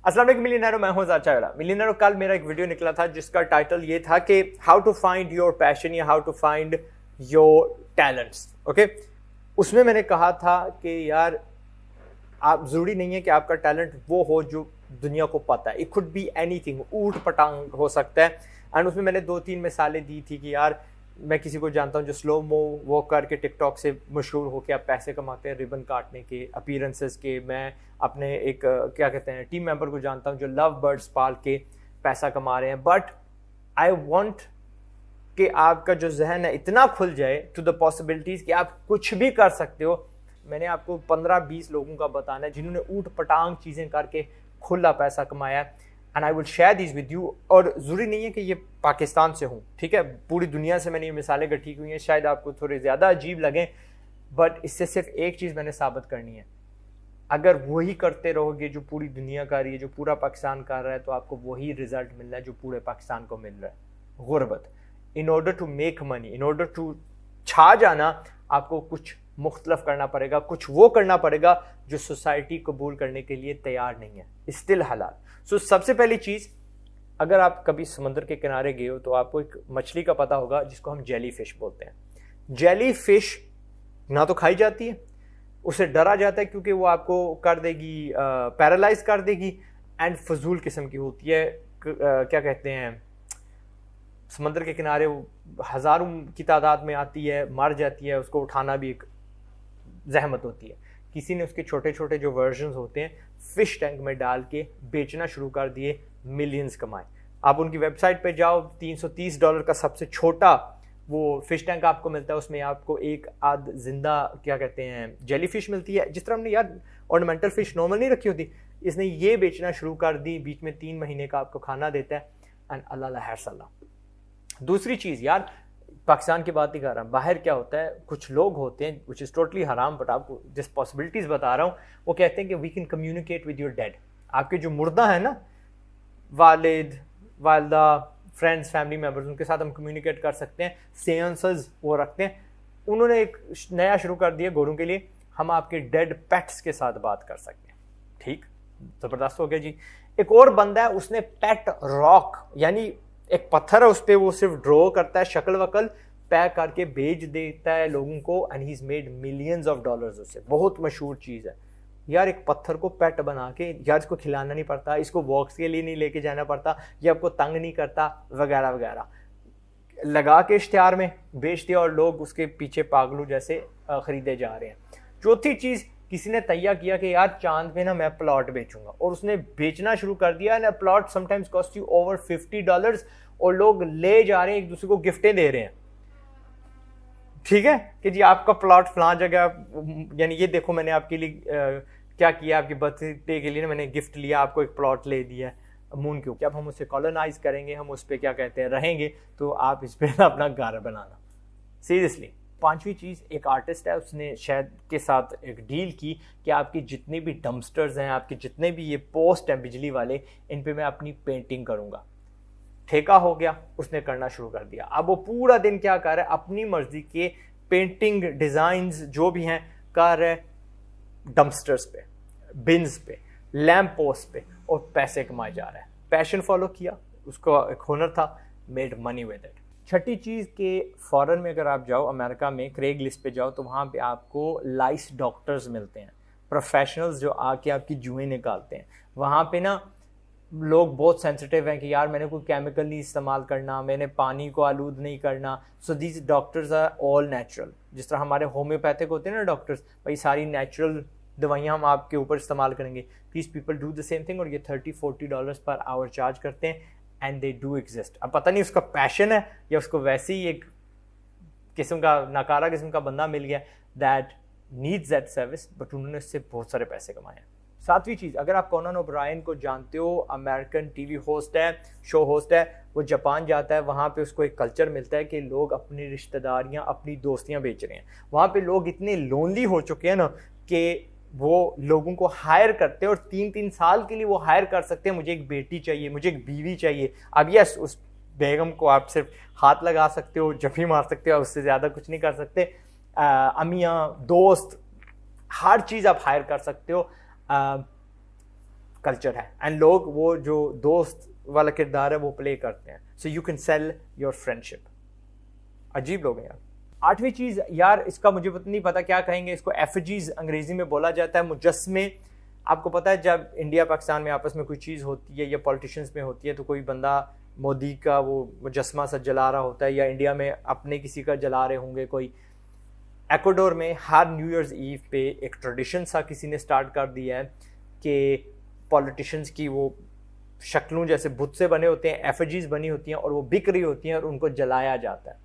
अस्सलाम वालेकुम मिलियनेरो, मैं हूं ज़ाचारा। मिलियनेरो, कल मेरा एक वीडियो निकला था जिसका टाइटल ये था कि how to find your passion या how to find your talents. Okay, उसमें मैंने कहा था कि यार आप ज़रूरी नहीं है कि आपका टैलेंट वो हो जो दुनिया को पता है। इट कुड बी एनीथिंग, ऊट पटांग हो सकता है। एंड उसमें मैंने 2-3 मिसालें दी थी कि यार मैं किसी को जानता हूँ जो स्लो मो वॉक करके टिकटॉक से मशहूर होकर आप पैसे कमाते हैं रिबन काटने के, अपीयरेंसेस के। मैं अपने एक क्या कहते हैं टीम मेंबर को जानता हूँ जो लव बर्ड्स पाल के पैसा कमा रहे हैं। बट आई वांट कि आपका जो जहन है इतना खुल जाए टू द पॉसिबिलिटीज़ कि आप कुछ भी कर सकते हो। मैंने आपको 15-20 लोगों का बताना है जिन्होंने ऊट पटांग चीज़ें करके खुला पैसा कमाया है, and I will share this with you. और ज़रूरी नहीं है कि ये पाकिस्तान से हूँ, ठीक है, पूरी दुनिया से मैंने ये मिसालें इकट्ठी हुई हैं। शायद आपको थोड़े ज़्यादा अजीब लगें, बट इससे सिर्फ एक चीज़ मैंने साबित करनी है। अगर वही करते रहोगे जो पूरी दुनिया कर रही है, जो पूरा पाकिस्तान कर रहा है, तो आपको वही रिजल्ट मिल रहा है जो पूरे पाकिस्तान को मिल रहा है, गुर्बत। In order to make money, in order to छा जाना, आपको कुछ मुख्तलफ करना पड़ेगा, कुछ वो करना पड़ेगा जो सोसाइटी कबूल करने के लिए तैयार नहीं है। स्टिल हलाल। सो सबसे पहली चीज़, अगर आप कभी समुद्र के किनारे गए हो तो आपको एक मछली का पता होगा जिसको हम जेली फिश बोलते हैं। जेली फिश ना तो खाई जाती है, उसे डरा जाता है क्योंकि वो आपको कर देगी, पैरालाइज कर देगी, एंड फजूल किस्म की होती है। क्या कहते हैं, समुद्र के किनारे हज़ारों की तादाद में आती है, मर जाती है, उसको उठाना भी एक जहमत होती है। किसी ने उसके छोटे छोटे जो वर्जन्स होते हैं फिश टैंक में डाल के बेचना शुरू कर दिए, मिलियंस कमाए। आप उनकी वेबसाइट पे जाओ, $330 का सबसे छोटा वो फिश टैंक आपको मिलता है। उसमें आपको एक आध जिंदा क्या कहते हैं जेली फिश मिलती है। जिस तरह हमने यार ऑर्नामेंटल फिश नॉर्मल नहीं रखी होती, इसने ये बेचना शुरू कर दी। बीच में 3 महीने का आपको खाना देता है, एंड अल्लाह हर सल्ला। दूसरी चीज़, यार पाकिस्तान की बात ही कर रहा हूँ, बाहर क्या होता है, कुछ लोग होते हैं विच इज़ टोटली हराम, बट आपको जिस पॉसिबिलिटीज़ बता रहा हूँ वो कहते हैं कि we can communicate with your dead. आपके जो मुर्दा है ना, वालिद वालदा, फ्रेंड्स, फैमिली मेम्बर्स, उनके साथ हम कम्युनिकेट कर सकते हैं। सेंसेस वो रखते हैं। उन्होंने एक नया शुरू कर दिया गोरों के लिए, हम आपके डेड पेट्स के साथ बात कर सकते हैं। ठीक, ज़बरदस्त हो गया जी। एक और बंदा है, उसने पेट रॉक यानी एक पत्थर है, उस पर वो सिर्फ ड्रॉ करता है, शक्ल वकल पैक करके बेच देता है लोगों को, and he is made millions of dollars उससे। बहुत मशहूर चीज़ है यार। एक पत्थर को पेट बना के, यार इसको खिलाना नहीं पड़ता, इसको वॉक्स के लिए नहीं लेके जाना पड़ता, ये आपको तंग नहीं करता, वगैरह वगैरह, लगा के इश्तिहार में बेच दिया और लोग उसके पीछे पागलू जैसे खरीदे जा रहे हैं। चौथी चीज़, किसी ने तैयार किया कि यार चांद पे ना मैं प्लॉट बेचूंगा, और उसने बेचना शुरू कर दिया ना। Plot sometimes cost you over $50, और लोग ले जा रहे हैं, एक दूसरे को गिफ्टें दे रहे हैं। ठीक है कि जी आपका प्लॉट फलां जगह, यानी ये देखो मैंने आपके लिए क्या किया, आपके बर्थडे के लिए ना मैंने गिफ्ट लिया, आपको एक प्लॉट ले दिया मून के ऊपर। अब हम उसे कॉलोनाइज करेंगे, हम उस पर क्या कहते हैं रहेंगे, तो आप इस पर अपना घर बनाना। सीरियसली। पांचवी चीज़, एक आर्टिस्ट है, उसने शायद के साथ एक डील की कि आपकी जितने भी डम्पस्टर्स हैं, आपके जितने भी ये पोस्ट हैं बिजली वाले, इन पे मैं अपनी पेंटिंग करूँगा। ठेका हो गया, उसने करना शुरू कर दिया। अब वो पूरा दिन क्या कर रहा है, अपनी मर्जी के पेंटिंग डिज़ाइंस जो भी हैं कर रहे डम्पस्टर्स पे, बिन्स पे, लैम्प पोस्ट पे, और पैसे कमाए जा रहा है। पैशन फॉलो किया, उसको एक हुनर था, मेड मनी विद इट। छठी चीज़ के फॉरेन में अगर आप जाओ, अमेरिका में क्रेग लिस्ट पे जाओ, तो वहाँ पे आपको लाइस डॉक्टर्स मिलते हैं, प्रोफेशनल्स जो आके आपकी जुएं निकालते हैं। वहाँ पे ना लोग बहुत सेंसिटिव हैं कि यार मैंने कोई केमिकल नहीं इस्तेमाल करना, मैंने पानी को आलूद नहीं करना। So these doctors are all natural. जिस तरह हमारे होम्योपैथिक होते हैं ना डॉक्टर्स, भाई सारी नेचुरल दवाइयाँ हम आपके ऊपर इस्तेमाल करेंगे। Please people do the same thing, और ये $30-40 पर आवर चार्ज करते हैं, एंड दे डू एग्जिस्ट। अब पता नहीं उसका पैशन है या उसको वैसे ही एक किस्म का नकारा किस्म का बंदा मिल गया that needs that service, but उन्होंने इससे बहुत सारे पैसे कमाए हैं। सातवीं चीज़, अगर आप कोनन ओब्रायन को जानते हो, अमेरिकन टीवी होस्ट है, शो होस्ट है, वो जापान जाता है, वहाँ पे उसको एक कल्चर मिलता है कि लोग अपनी रिश्तेदारियाँ, अपनी दोस्तियाँ बेच रहे हैं। वहाँ पे लोग इतने लोनली हो चुके हैं ना कि वो लोगों को हायर करते हैं, और 3-3 साल के लिए वो हायर कर सकते हैं। मुझे एक बेटी चाहिए, मुझे एक बीवी चाहिए। अब यस, उस बेगम को आप सिर्फ हाथ लगा सकते हो, जफ़ी मार सकते हो, उससे ज़्यादा कुछ नहीं कर सकते। अमियाँ, दोस्त, हर चीज़ आप हायर कर सकते हो। कल्चर है, एंड लोग वो जो दोस्त वाला किरदार है वो प्ले करते हैं. So you can sell your friendship. अजीब लोग हैं यार. 8वीं चीज यार, इसका मुझे नहीं पता क्या कहेंगे इसको, एफजीज अंग्रेजी में बोला जाता है, मुजस्मे. आपको पता है जब इंडिया पाकिस्तान में आपस में कोई चीज़ होती है या पॉलिटिशियंस में होती है तो कोई बंदा मोदी का वो मुजस्मा सा जला रहा होता है, या इंडिया में अपने किसी का जला रहे होंगे कोई. एक्वाडोर में हर न्यू ईयर्स ईव पे एक ट्रेडिशन सा किसी ने स्टार्ट कर दिया है कि पॉलिटिशियंस की वो शक्लों जैसे बुत से बने होते हैं, एफजीज बनी होती हैं और वो बिक रही होती हैं और उनको जलाया जाता है.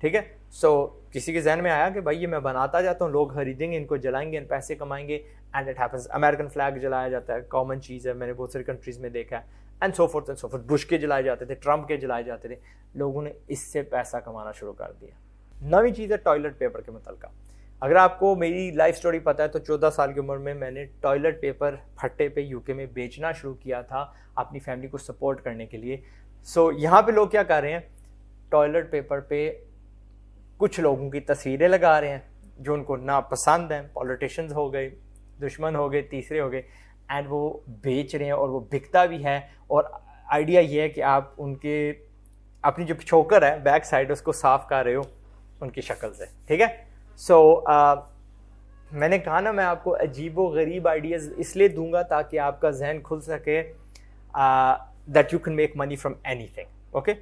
ठीक है. सो किसी के जहन में आया कि भाई ये मैं बनाता जाता हूँ, लोग खरीदेंगे, इनको जलाएंगे, इन पैसे कमाएंगे, and it happens. American flag जलाया जाता है, कॉमन चीज़ है, मैंने बहुत सारी कंट्रीज में देखा है, and so fourth and so fourth. Bush के जलाए जाते थे, ट्रम्प के जलाए जाते थे. लोगों ने इससे पैसा कमाना शुरू कर दिया. 9वीं चीज़ है टॉयलेट पेपर के मुतल्लिक़. अगर आपको मेरी लाइफ स्टोरी पता है तो 14 साल की उम्र में मैंने टॉयलेट पेपर फट्टे पे यूके में बेचना शुरू किया था अपनी फैमिली को सपोर्ट करने के लिए. सो यहाँ पे लोग क्या कर रहे हैं, टॉयलेट पेपर पे कुछ लोगों की तस्वीरें लगा रहे हैं जो उनको ना पसंद हैं, पॉलिटिशियंस हो गए, दुश्मन हो गए, तीसरे हो गए, एंड वो बेच रहे हैं और वो बिकता भी है. और आइडिया ये है कि आप उनके अपनी जो पिछोकर है बैक साइड उसको साफ कर रहे हो उनकी शक्ल से. ठीक है. सो मैंने कहा ना मैं आपको अजीबो गरीब आइडियाज़ इसलिए दूंगा ताकि आपका जहन खुल सके that you can make money from anything. Okay.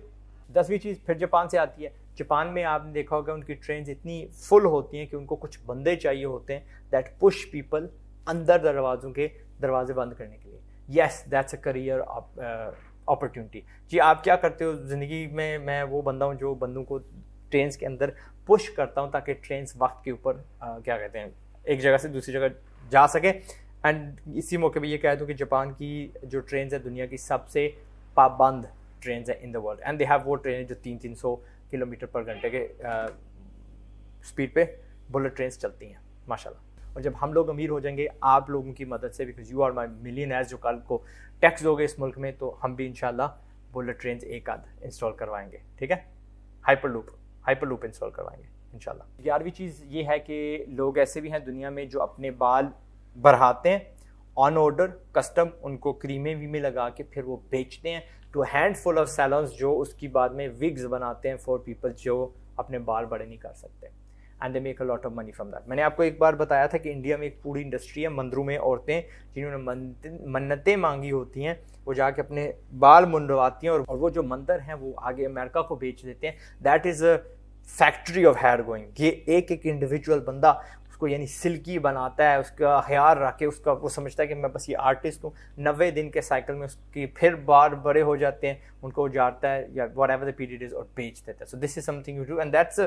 10वीं चीज़ फिर जापान से आती है. जापान में आपने देखा होगा उनकी ट्रेन्स इतनी फुल होती हैं कि उनको कुछ बंदे चाहिए होते हैं दैट पुश पीपल अंदर दरवाज़ों के दरवाजे बंद करने के लिए. Yes, that's a career opportunity. जी आप क्या करते हो ज़िंदगी में? मैं वो बंदा हूँ जो बंदों को ट्रेन्स के अंदर पुश करता हूँ ताकि ट्रेन्स वक्त के ऊपर क्या कहते हैं एक जगह से दूसरी जगह जा सके. एंड इसी मौके पे ये कह दूँ कि जापान की जो ट्रेन्स है दुनिया की सबसे पाबंद ट्रेन्स है in the world, and they have वो ट्रेन जो 300 किलोमीटर पर घंटे के स्पीड पे बुलेट ट्रेन्स चलती हैं माशाल्लाह. और जब हम लोग अमीर हो जाएंगे आप लोगों की मदद से, because you are my millionaires जो कल को टैक्स दोगे इस मुल्क में, तो हम भी इंशाल्लाह बुलेट ट्रेन्स एक आध इंस्टॉल करवाएंगे. ठीक है. हाइपर लूप इंस्टॉल करवाएंगे इंशाल्लाह. 11वीं चीज़ ये है कि लोग ऐसे भी हैं दुनिया में जो अपने बाल बढ़ाते हैं ऑन ऑर्डर कस्टम, उनको क्रीमें वीमें लगा के फिर वो बेचते हैं टू हैंडफुल ऑफ सैलून्स जो उसकी बाद में विग्स बनाते हैं फॉर पीपल जो अपने बाल बड़े नहीं कर सकते, and they make a lot of money from that. मैंने आपको एक बार बताया था कि इंडिया में एक पूरी इंडस्ट्री है मंदिरों में, औरतें जिन्होंने मन्नतें मांगी होती हैं वो जाके अपने बाल मुंडवाती हैं और वो जो मंदिर हैं वो आगे अमेरिका को बेच देते हैं. That is a factory of hair going. ये एक इंडिविजुअल बंदा उसको यानी सिल्की बनाता है, उसका ख्याल रख के उसका वो समझता है कि मैं बस ये आर्टिस्ट हूँ. 90 दिन के साइकिल में उसकी फिर बाल बड़े हो जाते हैं, उनको उजाड़ता है या what ever the period is और बेच देता है. So this is something you do and that's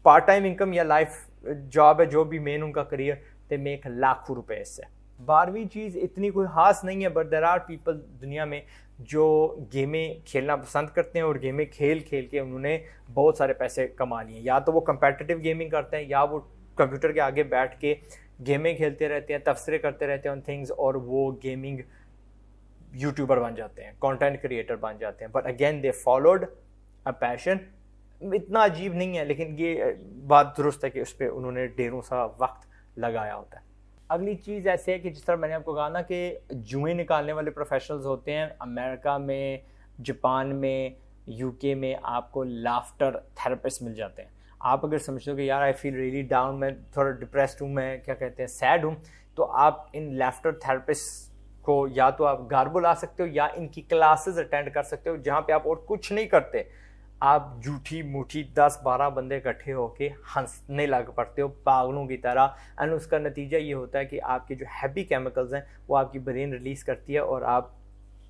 part time income या लाइफ जॉब है जो भी मेन उनका करियर, दे मेक लाखों रुपए इससे. 12वीं चीज़ इतनी कोई खास नहीं है, बट देर आर पीपल दुनिया में जो गेमें खेलना पसंद करते हैं और गेमें खेल के उन्होंने बहुत सारे पैसे कमा लिए. या तो वो कंपेटिटिव गेमिंग करते हैं या वो कंप्यूटर के आगे बैठ के गेमें खेलते रहते हैं, तबसरे करते रहते हैं ऑन थिंग्स, और वो गेमिंग यूट्यूबर बन जाते हैं, कंटेंट क्रिएटर बन जाते हैं. But again they followed a passion. इतना अजीब नहीं है, लेकिन ये बात दुरुस्त है कि उस पर उन्होंने ढेरों सा वक्त लगाया होता है. अगली चीज़ ऐसे है कि जिस तरह मैंने आपको कहा ना कि जुएं निकालने वाले प्रोफेशनल्स होते हैं अमेरिका में, जापान में, यूके में आपको लाफ्टर थेरेपिस्ट मिल जाते हैं. आप अगर समझते हो कि यार आई फील रियली डाउन, मैं थोड़ा डिप्रेस्ड हूँ, मैं क्या कहते हैं सैड हूँ, तो आप इन लाफ्टर थेरेपिस्ट को या तो आप घर बुला सकते हो या इनकी क्लासेस अटेंड कर सकते हो जहाँ पे आप और कुछ नहीं करते, आप झूठी मूठी 10-12 बंदे इकट्ठे होके हंसने लग पड़ते हो पागलों की तरह. एंड उसका नतीजा ये होता है कि आपके जो हैप्पी केमिकल्स हैं वो आपकी ब्रेन रिलीज़ करती है और आप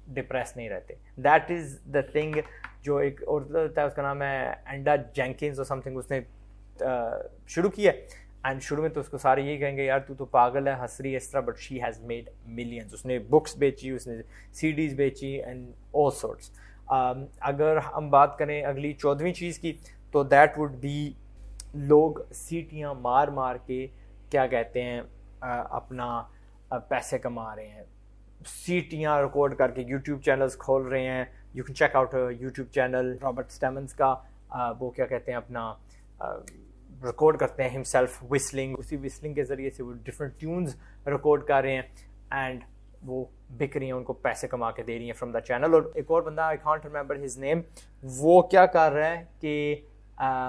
डिप्रेस नहीं रहते. That is the thing. जो एक और होता है उसका नाम है एंडा जेंकिंस और समथिंग, उसने शुरू किया. एंड शुरू में तो उसको सारे यही कहेंगे यार तू तो पागल है, हंस रही है इस तरह, but she has made millions. उसने बुक्स बेची, उसने CDs बेची एंड ऑल सॉर्ट्स. अगर हम बात करें अगली 14वीं चीज़ की तो दैट वुड बी लोग सीटियाँ मार मार के क्या कहते हैं अपना पैसे कमा रहे हैं. सीटियाँ रिकॉर्ड करके यूट्यूब चैनल्स खोल रहे हैं. You can check out YouTube channel Robert Stemmons का. वो क्या कहते हैं अपना रिकॉर्ड करते हैं हिमसेल्फ विस्लिंग. उसी विस्लिंग के ज़रिए से वो डिफरेंट ट्यून्स रिकॉर्ड कर रहे हैं एंड वो बिक रही हैं, उनको पैसे कमा के दे रही हैं फ्रॉम द चैनल। और एक और बंदा, I can't remember his name, वो क्या कर रहा है कि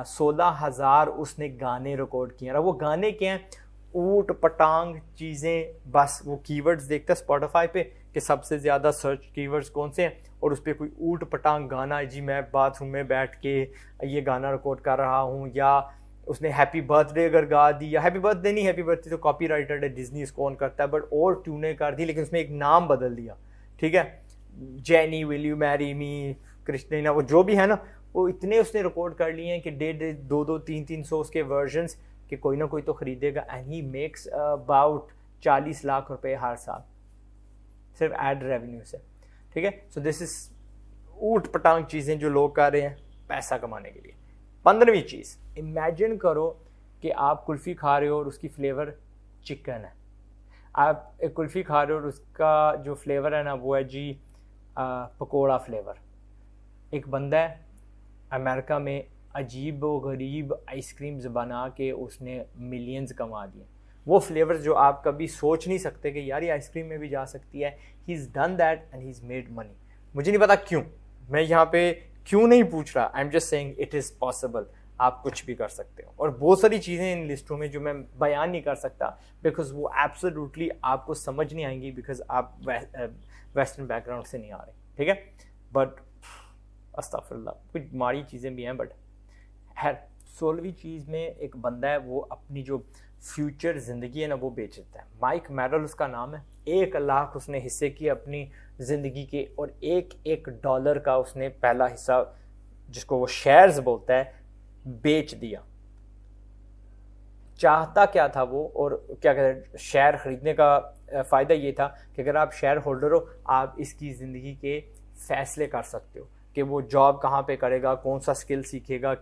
16,000 उसने गाने रिकॉर्ड किए। और वो गाने क्या हैं, ऊट पटांग चीज़ें, बस वो कीवर्ड्स देखता है स्पॉटिफाई पे कि सबसे ज़्यादा सर्च कीवर्ड्स कौन से हैं, और उस पर कोई ऊट पटांग गाना, जी मैं बाथरूम में बैठ के ये गाना रिकॉर्ड कर रहा हूँ, या उसने हैप्पी बर्थडे अगर गा दी, या हैप्पी बर्थडे नहीं, हैप्पी बर्थडे तो कॉपीराइटेड है, डिज्नी इसको ऑन करता है, बट और ट्यूने कर दी, लेकिन उसमें एक नाम बदल दिया, ठीक है, Jenny will you marry me, Christina, वो जो भी है ना, वो इतने उसने रिकॉर्ड कर लिए हैं कि 1.5 2 3 सौ उसके वर्जन्स कि कोई ना कोई तो खरीदेगा। And he makes about 40 lakh रुपए हर साल सिर्फ एड रेवेन्यू से, ठीक है। सो दिस इज ऊट पटांग चीज़ें जो लोग कर रहे हैं पैसा कमाने के लिए। 15वीं चीज़, इमेजिन करो कि आप कुल्फ़ी खा रहे हो और उसकी फ्लेवर चिकन है। आप एक कुल्फ़ी खा रहे हो और उसका जो फ्लेवर है ना वो है जी पकोड़ा फ्लेवर। एक बंदा है अमेरिका में अजीब व गरीब आइसक्रीम्स बना के उसने मिलियंस कमा दिए। वो फ्लेवर जो आप कभी सोच नहीं सकते कि यार ये आइसक्रीम में भी जा सकती है, he is done that and he is made money. मुझे नहीं पता क्यों, मैं यहाँ पे क्यों नहीं पूछ रहा, I am just saying it is possible. आप कुछ भी कर सकते हो, और बहुत सारी चीज़ें इन लिस्टों में जो मैं बयान नहीं कर सकता बिकॉज वो एब्सोल्युटली आपको समझ नहीं आएंगी, बिकॉज आप वेस्टर्न बैकग्राउंड से नहीं आ रहे, ठीक है। बट अस्तगफिरुल्लाह, कुछ माड़ी चीज़ें भी हैं, बट है। 16वीं चीज़ में एक बंदा है, वो अपनी जो फ्यूचर ज़िंदगी है ना वो बेच देता है। माइक मैरल उसका नाम है। 1 लाख उसने हिस्से किए अपनी ज़िंदगी के, और $1 का उसने पहला हिस्सा, जिसको वो शेयर्स बोलता है, बेच दिया। चाहता क्या था वो, और क्या कहते हैं, शेयर खरीदने का फ़ायदा ये था कि अगर आप शेयर होल्डर हो, आप इसकी ज़िंदगी के फैसले कर सकते हो कि वो जॉब कहाँ पे करेगा, कौन सा स्किल सीखेगा।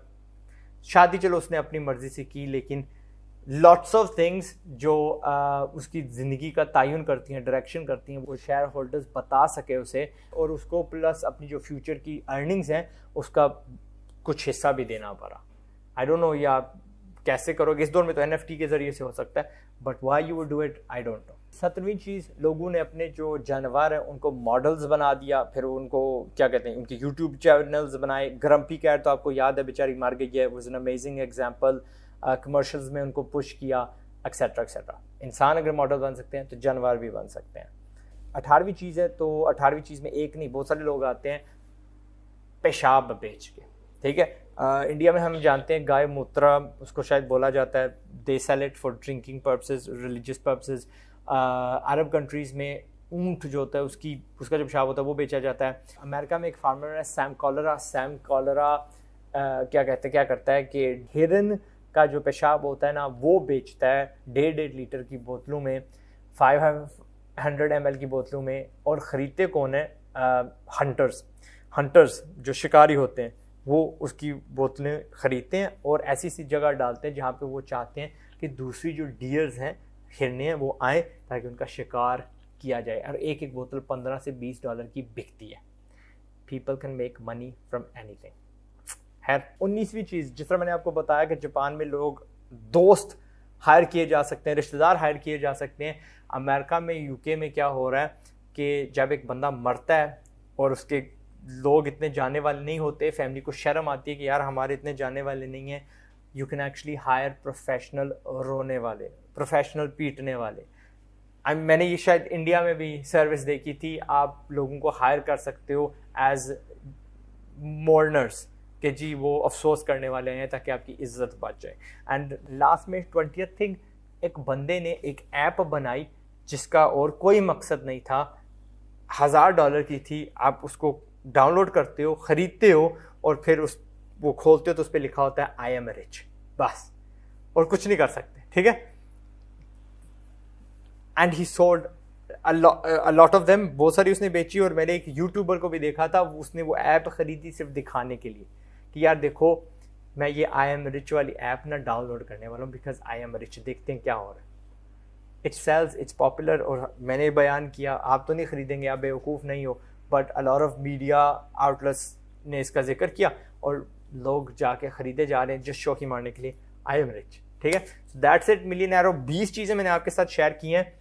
शादी चलो उसने अपनी मर्जी से की, लेकिन लॉट्स ऑफ थिंग्स जो उसकी ज़िंदगी का तयन करती हैं, डायरेक्शन करती हैं, वो शेयर होल्डर्स बता सके उसे, और उसको प्लस अपनी जो फ्यूचर की अर्निंग्स हैं उसका कुछ हिस्सा भी देना पड़ा। आई डोंट नो या कैसे करोगे, इस दौर में तो NFT के ज़रिए से हो सकता है, but why you would do it I don't know. 17वीं चीज़, लोगों ने अपने जो जानवर हैं उनको मॉडल्स बना दिया, फिर उनको क्या कहते हैं, उनके यूट्यूब चैनल्स बनाए। ग्रम्पी कैट तो आपको याद है, बेचारी मर गई है, was an amazing example. Commercials में उनको पुश किया, एक्सेट्रा एक्सेट्रा। इंसान अगर मॉडल बन सकते हैं तो जानवर भी बन सकते हैं। 18वीं चीज़ है, तो 18वीं चीज़ में एक नहीं बहुत सारे लोग आते हैं पेशाब बेच के, ठीक है। इंडिया में हम जानते हैं गाय मूत्रा उसको शायद बोला जाता है, they sell it for drinking purposes, religious purposes. Arab countries में ऊंट जो होता है उसका जो पेशाब होता है वो बेचा जाता है। अमेरिका में एक फार्मर है सैम कॉलरा क्या करता है कि हिरन का जो पेशाब होता है ना वो बेचता है 1.5 लीटर की बोतलों में, 500 ml की बोतलों में। और ख़रीदते कौन है? हंटर्स जो शिकारी होते हैं वो उसकी बोतलें ख़रीदते हैं और ऐसी सी जगह डालते हैं जहाँ पे वो चाहते हैं कि दूसरी जो डियर्स हैं, हिरने हैं, वो आएँ ताकि उनका शिकार किया जाए। और एक एक बोतल $15 से $20 की बिकती है। People can make money from anything. है 19वीं चीज़, जिस तरह मैंने आपको बताया कि जापान में लोग दोस्त हायर किए जा सकते हैं, रिश्तेदार हायर किए जा सकते हैं। अमेरिका में, यूके में क्या हो रहा है कि जब एक बंदा मरता है और उसके लोग इतने जाने वाले नहीं होते, फैमिली को शर्म आती है कि यार हमारे इतने जाने वाले नहीं हैं, you can actually hire professional रोने वाले, प्रोफेशनल पीटने वाले। मैंने ये शायद इंडिया में भी सर्विस देखी थी, आप लोगों को हायर कर सकते हो एज मोर्नर्स कि जी वो अफसोस करने वाले हैं ताकि आपकी इज्जत बच जाए। एंड लास्ट में 20th थिंग, एक बंदे ने एक ऐप बनाई जिसका और कोई मकसद नहीं था, $1000 की थी। आप उसको डाउनलोड करते हो, ख़रीदते हो और फिर वो खोलते हो तो उस पर लिखा होता है आई एम रिच, बस, और कुछ नहीं कर सकते, ठीक है। And he sold a lot of them, बहुत सारी उसने बेची। और मैंने एक यूट्यूबर को भी देखा था, उसने वो ऐप ख़रीदी सिर्फ दिखाने के लिए कि यार देखो मैं ये आई एम रिच वाली ऐप ना डाउनलोड करने वाला हूँ बिकॉज आई एम रिच, देखते हैं क्या हो रहा है। It sells, it's popular. और मैंने बयान किया, आप तो नहीं ख़रीदेंगे, आप बेवकूफ़ नहीं हो, but a lot of media outlets ने इसका जिक्र किया और लोग जाके ख़रीदे जा रहे हैं जस्ट शौकी मारने के लिए आई एम रिच, ठीक है। That's it millionaire. 20 चीज़ें मैंने आपके साथ शेयर की हैं।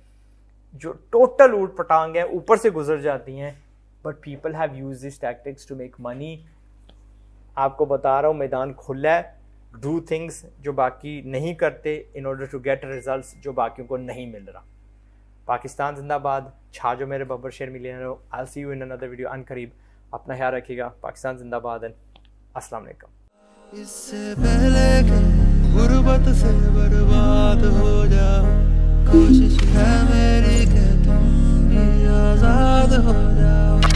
जो टोटल ऊट पटांग है ऊपर से गुजर जाती हैं, but people have used this tactics to make money. आपको बता रहा हूँ मैदान खुला है, डू थिंग्स जो बाकी नहीं करते in order to get results जो बाकियों को नहीं मिल रहा। पाकिस्तान जिंदाबाद, छा जो मेरे बब्बर शेयर millionaire. I see you in another video अनकरीब। अपना ख्याल रखिएगा। पाकिस्तान जिंदाबाद एंड अस्सलाम वालेकुम। इससे पहले कि गुर्बत से बर्बाद हो जाओ, कोशिश है मेरी कि तुम भी आजाद हो जाओ।